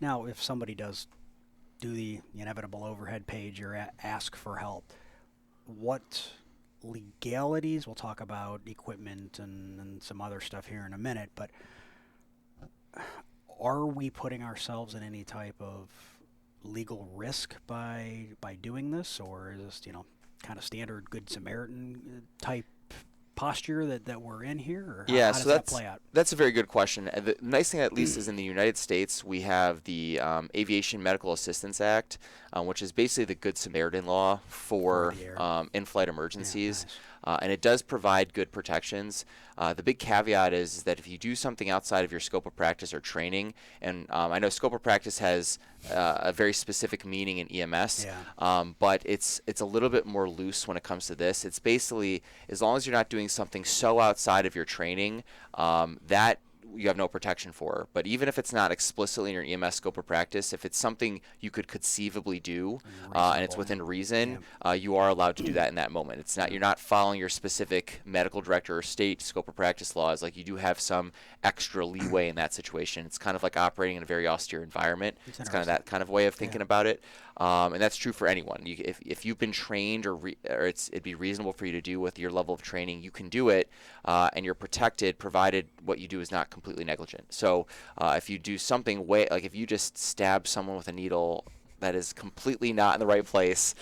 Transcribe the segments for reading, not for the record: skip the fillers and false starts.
Now, if somebody does do the inevitable overhead page or ask for help, what legalities, we'll talk about equipment and some other stuff here in a minute, but are we putting ourselves in any type of legal risk by doing this, or is this, kind of standard Good Samaritan type posture that we're in here, or how does that play out? That's a very good question. The nice thing, at least, is in the United States, we have the Aviation Medical Assistance Act, which is basically the Good Samaritan Law for in-flight emergencies. Yeah, nice. And it does provide good protections. The big caveat is that if you do something outside of your scope of practice or training, and I know scope of practice has a very specific meaning in EMS, but it's a little bit more loose when it comes to this. It's basically, as long as you're not doing something so outside of your training that you have no protection for. But even if it's not explicitly in your EMS scope of practice, if it's something you could conceivably do and it's within reason, you are allowed to do that in that moment. It's not, you're not following your specific medical director or state scope of practice laws. Like, you do have some extra leeway in that situation. It's kind of like operating in a very austere environment. It's kind of that kind of way of thinking about it. And that's true for anyone. If you've been trained or it'd be reasonable for you to do with your level of training, you can do it, and you're protected, provided what you do is not completely negligent. So if you do something like if you just stab someone with a needle that is completely not in the right place,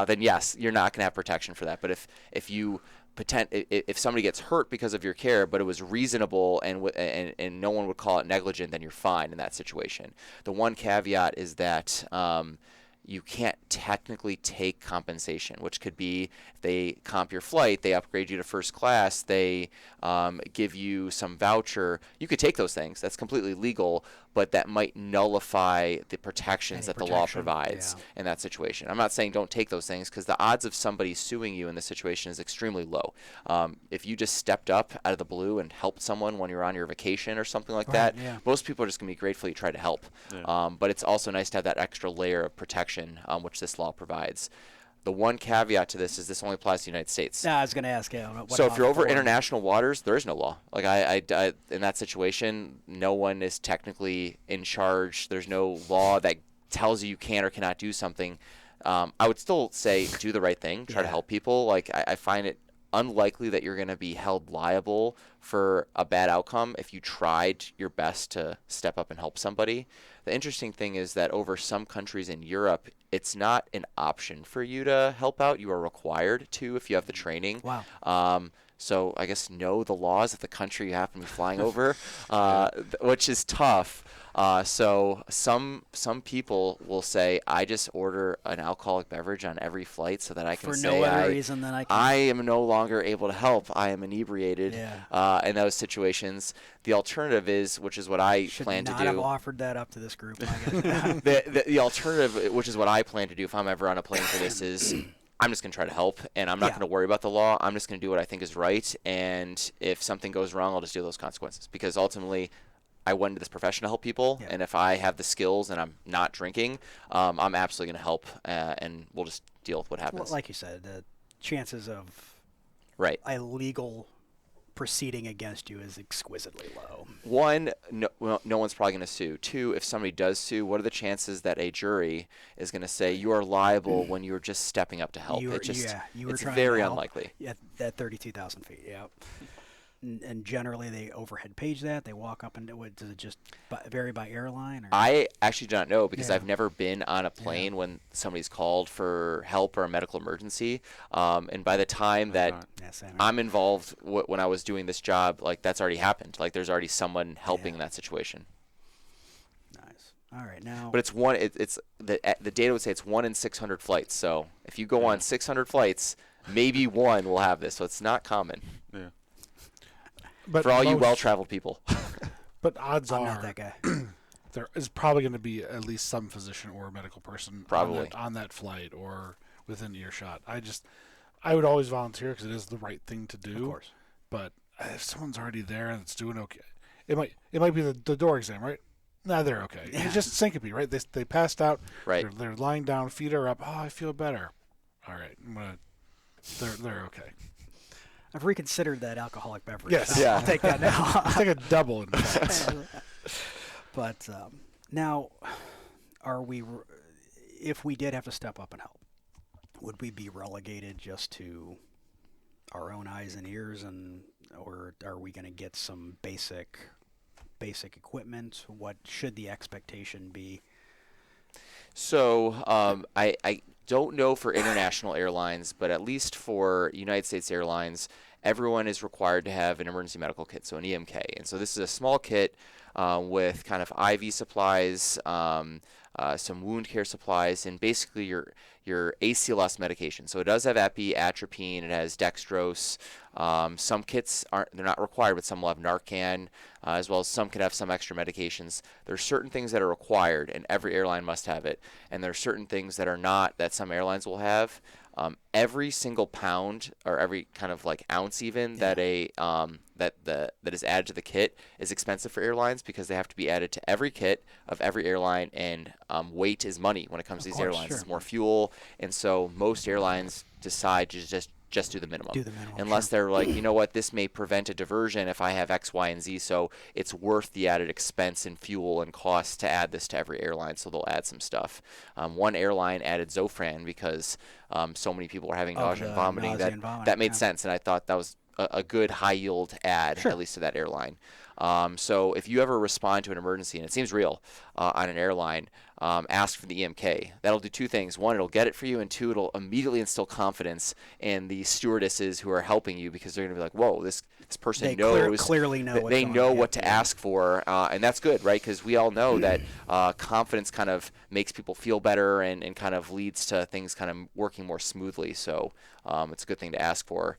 then yes, you're not going to have protection for that. But if somebody gets hurt because of your care, but it was reasonable and no one would call it negligent, then you're fine in that situation. The one caveat is that you can't technically take compensation, which could be if they comp your flight, they upgrade you to first class, they give you some voucher. You could take those things. That's completely legal, but that might nullify the protections that the law provides in that situation. I'm not saying don't take those things, because the odds of somebody suing you in this situation is extremely low. If you just stepped up out of the blue and helped someone when you're on your vacation or something like that, most people are just going to be grateful you tried to help. But it's also nice to have that extra layer of protection, which this law provides. The one caveat to this is this only applies to the United States. I was going to ask, so if you're over international waters, there is no law. Like I in that situation, no one is technically in charge. There's no law that tells you can or cannot do something. I would still say do the right thing. Try to help people. Like I find it unlikely that you're going to be held liable for a bad outcome if you tried your best to step up and help somebody. The interesting thing is that over some countries in Europe, it's not an option for you to help out. You are required to if you have the training. Wow. So I guess know the laws of the country you happen to be flying over, which is tough. So some people will say, I just order an alcoholic beverage on every flight so that I can say I am no longer able to help. I am inebriated in those situations. The alternative is, which is what I plan to do. Should not have offered that up to this group, I guess. The alternative, which is what I plan to do if I'm ever on a plane for this, is I'm just going to try to help, and I'm not going to worry about the law. I'm just going to do what I think is right, and if something goes wrong, I'll just deal with those consequences, because ultimately I went into this profession to help people, and if I have the skills and I'm not drinking, I'm absolutely going to help, and we'll just deal with what happens. Well, like you said, the chances of a legal proceeding against you is exquisitely low. One, no one's probably going to sue. Two, if somebody does sue, what are the chances that a jury is going to say you are liable when you were just stepping up to help? It's very unlikely. At 32,000 feet, And generally, they overhead page that. They walk up and do it. Does it just vary by airline? Or? I actually do not know, because I've never been on a plane when somebody's called for help or a medical emergency. And by the time that I'm involved, when I was doing this job, like that's already happened. Like there's already someone helping in that situation. Nice. All right, now. But it's one. It's the data would say it's 1 in 600 flights. So if you go on 600 flights, maybe one will have this. So it's not common. Yeah. But for all you well-traveled people. But odds I'm are not that guy. there is probably going to be at least some physician or medical person on that flight or within earshot. I would always volunteer because it is the right thing to do. Of course. But if someone's already there and it's doing okay, it might be the door exam, right? Nah, they're okay. Yeah. It's just syncope, right? They passed out. Right. They're lying down, feet are up. Oh, I feel better. All right, they're okay. I've reconsidered that alcoholic beverage. Yes. I'll take that now. It's like a double in fact. But now, are we, if we did have to step up and help, would we be relegated just to our own eyes and ears, or are we going to get some basic equipment? What should the expectation be? So I don't know for international airlines, but at least for United States Airlines, everyone is required to have an emergency medical kit, so an EMK. And so this is a small kit with kind of IV supplies, some wound care supplies, and basically your ACLS medication. So it does have epi, atropine, it has dextrose. Some kits they're not required, but some will have Narcan, as well as some could have some extra medications. There are certain things that are required, and every airline must have it. And there are certain things that are not, that some airlines will have. Every single pound or every kind of like ounce even that that is added to the kit is expensive for airlines because they have to be added to every kit of every airline, and weight is money when it comes to these airlines. It's more fuel, and so most airlines decide to just do the minimum. Unless they're like, you know what, this may prevent a diversion if I have X, Y, and Z, so it's worth the added expense and fuel and cost to add this to every airline, so they'll add some stuff. One airline added Zofran because so many people were having nausea and vomiting. That made sense, and I thought that was a good high-yield add, at least to that airline. So if you ever respond to an emergency, and it seems real on an airline, ask for the EMK. That'll do two things. One, it'll get it for you, and two, it'll immediately instill confidence in the stewardesses who are helping you, because they're going to be like, whoa, this person knows. Clearly know they know what to ask for, and that's good, right? Because we all know that confidence kind of makes people feel better and kind of leads to things kind of working more smoothly. So it's a good thing to ask for.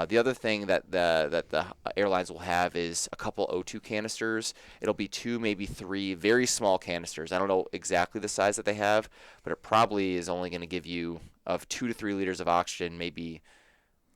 The other thing that the airlines will have is a couple O2 canisters. It'll be 2, maybe 3 very small canisters. I don't know exactly the size that they have, but it probably is only going to give you of 2 to 3 liters of oxygen, maybe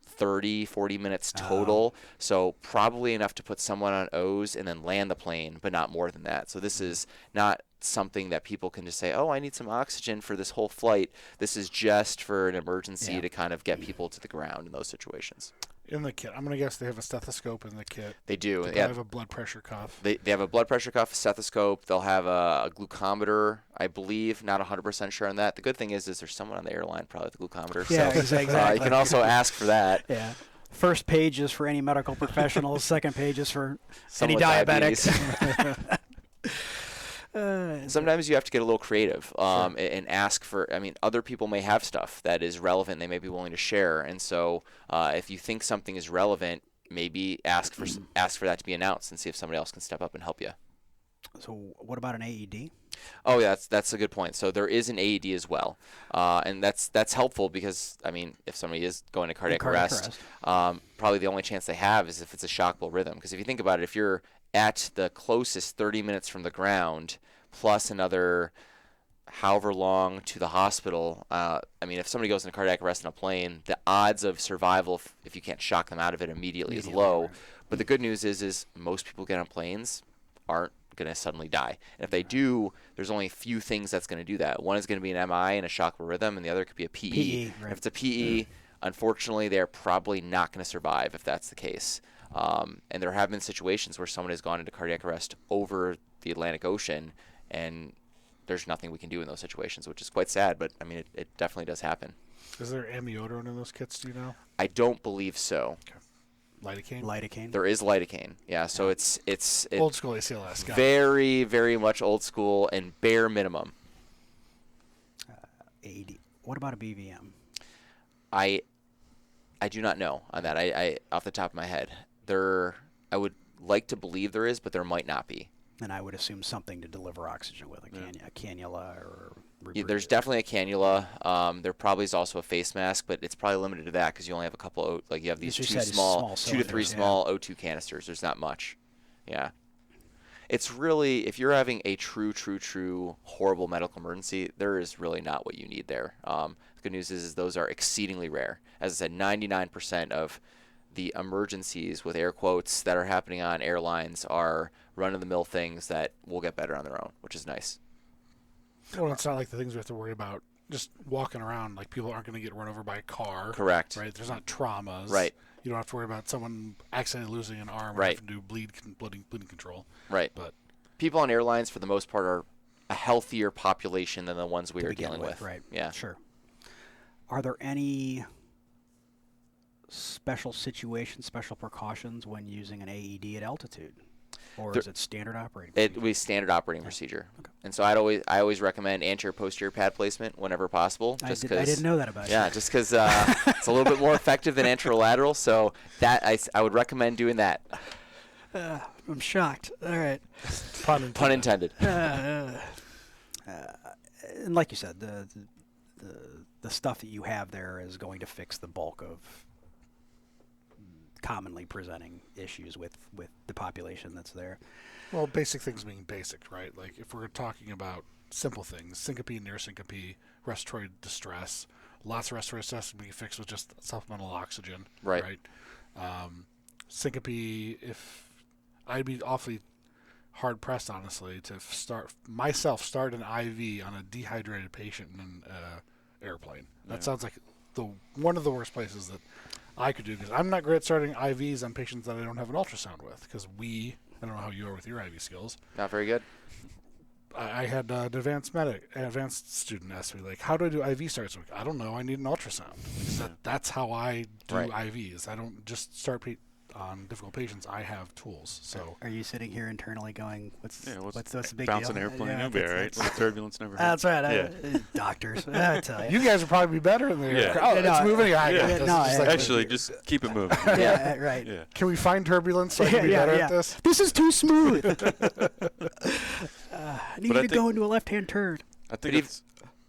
30, 40 minutes total. So probably enough to put someone on O's and then land the plane, but not more than that. So this is not something that people can just say, oh, I need some oxygen for this whole flight. This is just for an emergency to kind of get people to the ground in those situations. In the kit, I'm going to guess they have a stethoscope in the kit. They do. They have a blood pressure cuff. They have a blood pressure cuff, a stethoscope. They'll have a glucometer, I believe. Not 100% sure on that. The good thing is there's someone on the airline probably with a glucometer. Yeah, so, exactly. You can also ask for that. Yeah. First page is for any medical professionals. Second page is for Someone any diabetics. Sometimes you have to get a little creative and ask for, other people may have stuff that is relevant they may be willing to share. And so if you think something is relevant, maybe ask for that to be announced and see if somebody else can step up and help you. So what about an AED? Oh, yeah, that's a good point. So there is an AED as well. And that's helpful because, if somebody is going to cardiac arrest, probably the only chance they have is if it's a shockable rhythm. Because if you think about it, if you're at the closest 30 minutes from the ground, plus another however long to the hospital, if somebody goes into cardiac arrest in a plane, the odds of survival, if you can't shock them out of it immediately is low. Right. But the good news is most people get on planes aren't going to suddenly die. And if they do, there's only a few things that's going to do that. One is going to be an MI and a shockable rhythm, and the other could be a PE. Right. If it's a PE, unfortunately, they're probably not going to survive if that's the case. And there have been situations where someone has gone into cardiac arrest over the Atlantic Ocean, and there's nothing we can do in those situations, which is quite sad, but it definitely does happen. Is there amiodarone in those kits, do you know? I don't believe so. Okay. Lidocaine? There is lidocaine, yeah. So it's old school ACLS. Very, very much old school and bare minimum. AED. What about a BVM? I do not know on that. I off the top of my head. I would like to believe there is, but there might not be. And I would assume something to deliver oxygen with, a cannula or... Yeah, there's definitely a cannula. There probably is also a face mask, but it's probably limited to that because you only have a couple you have these 2 to 3 small O2 canisters. There's not much. Yeah. It's really, if you're having a true horrible medical emergency, there is really not what you need there. The good news is those are exceedingly rare. As I said, 99% of the emergencies, with air quotes, that are happening on airlines are run-of-the-mill things that will get better on their own, which is nice. Well, it's not like the things we have to worry about just walking around. Like, people aren't going to get run over by a car. Correct. Right? There's not traumas. Right. You don't have to worry about someone accidentally losing an arm or right. having to do bleeding control. Right. But people on airlines, for the most part, are a healthier population than the ones we to are begin dealing with. Right. Yeah. Sure. Are there any special situations, special precautions when using an AED at altitude? Or is it standard operating procedure? It would be standard operating procedure. Okay. And so I always recommend anterior posterior pad placement whenever possible. I didn't know that about you. Yeah, just because it's a little bit more effective than anterolateral. So that I would recommend doing that. I'm shocked. All right. Pun intended. And like you said, the stuff that you have there is going to fix the bulk of commonly presenting issues with the population that's there. Well, basic things being basic, right? Like if we're talking about simple things, syncope, near syncope, respiratory distress, lots of respiratory distress can be fixed with just supplemental oxygen, Right. Syncope, if I'd be awfully hard pressed, honestly, to start an IV on a dehydrated patient in an airplane. That sounds like one of the worst places that I could do, because I'm not great at starting IVs on patients that I don't have an ultrasound with, because I don't know how you are with your IV skills. Not very good. I had an advanced student ask me, like, how do I do IV starts? I'm like, I don't know. I need an ultrasound. That's how I do IVs. I don't just start on difficult patients. I have tools. So are you sitting here internally going, what's the big bounce deal? an airplane? Yeah, You'll be all right. Turbulence never hurts. That's right. Yeah. Doctors. I tell you. you guys would probably be better in the Yeah. Oh, Yeah, it's no, moving. Actually, just keep it moving. Yeah, right. Yeah. Can we find turbulence so I can be better at this? This is too smooth. I need you to go into a left-hand turn. I think it's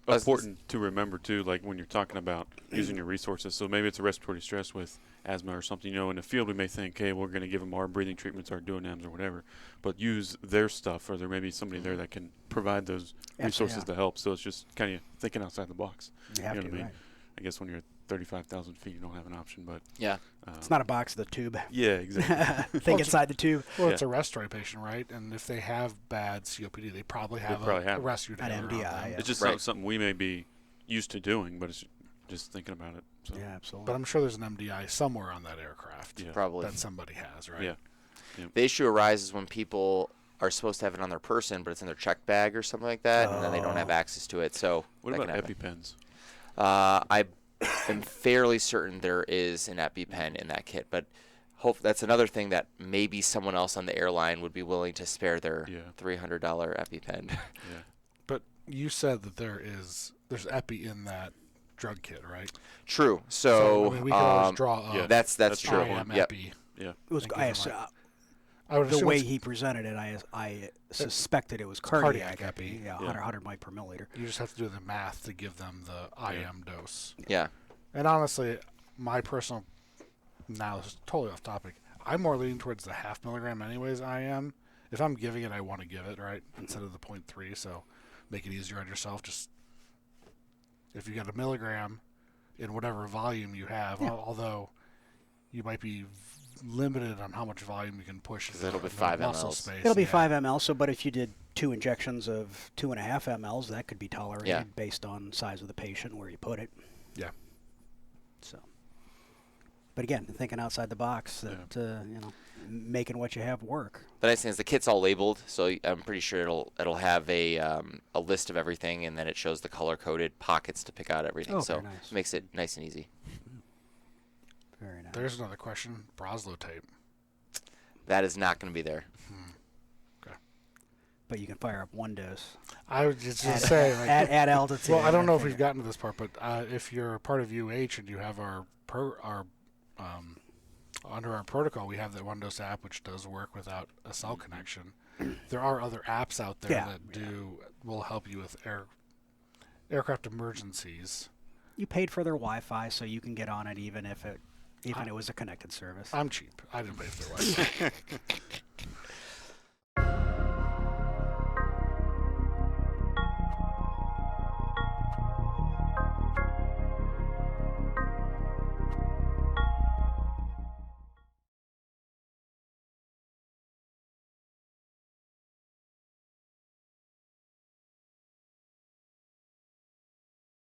important to remember too, like when you're talking about using your resources. So maybe it's a respiratory distress with asthma or something. In the field we may think, hey, we're going to give them our breathing treatments, our Duonems or whatever, but use their stuff, or there may be somebody there that can provide those resources to help. So it's just kind of thinking outside the box. You have know to, what I mean? right. I guess when you're at 35,000 feet, you don't have an option, but Yeah. It's not a box, the tube. yeah, exactly. Think inside the tube. Well, it's a respiratory patient, right? And if they have bad COPD, they probably have a rescue an MDI. Yeah. It's just not something we may be used to doing, but it's just thinking about it. So. Yeah, absolutely. But I'm sure there's an MDI somewhere on that aircraft. Yeah. Probably. That somebody has, right? Yeah. The issue arises when people are supposed to have it on their person, but it's in their check bag or something like that, and then they don't have access to it. So What that about can happen. EpiPens? I am fairly certain there is an EpiPen in that kit, but that's another thing that maybe someone else on the airline would be willing to spare their $300 EpiPen. Yeah. But you said that there's Epi in that drug kit, right? True. So, I mean, we can always draw up. That's true. I am Yep. Epi. Yeah. It was, I would the assume way it's- he presented it, I suspected it was cardiac cardiac epi. Yeah, 100 mic per milliliter. You just have to do the math to give them the IM dose. Yeah. And honestly, my personal, now this is totally off topic, I'm more leaning towards the 0.5 milligram anyways, IM. If I'm giving it, I want to give it, right, instead of the 0.3, so make it easier on yourself. Just, if you got a milligram in whatever volume you have, although you might be limited on how much volume you can push. Because it'll be in the 5 muscle mLs. space. It'll be 5 ml. So, but if you did 2 injections of 2.5 mLs, that could be tolerated Yeah. based on size of the patient, where you put it. Yeah. So, but again, thinking outside the box, that making what you have work. The nice thing is the kit's all labeled, so I'm pretty sure it'll have a list of everything, and then it shows the color-coded pockets to pick out everything. Oh, so very nice. it makes it nice and easy. Very nice. There's another question. Broslo tape. That is not going to be there. Okay. But you can fire up one dose I was just going to say, like, at altitude. well, I don't know if think we've gotten to this part, but if you're part of UH and you have under our protocol, we have that one dose app which does work without a cell connection. There are other apps out there will help you with aircraft emergencies. you paid for their Wi-Fi, so you can get on it even if it was a connected service. I'm cheap. I didn't pay for their Wi-Fi.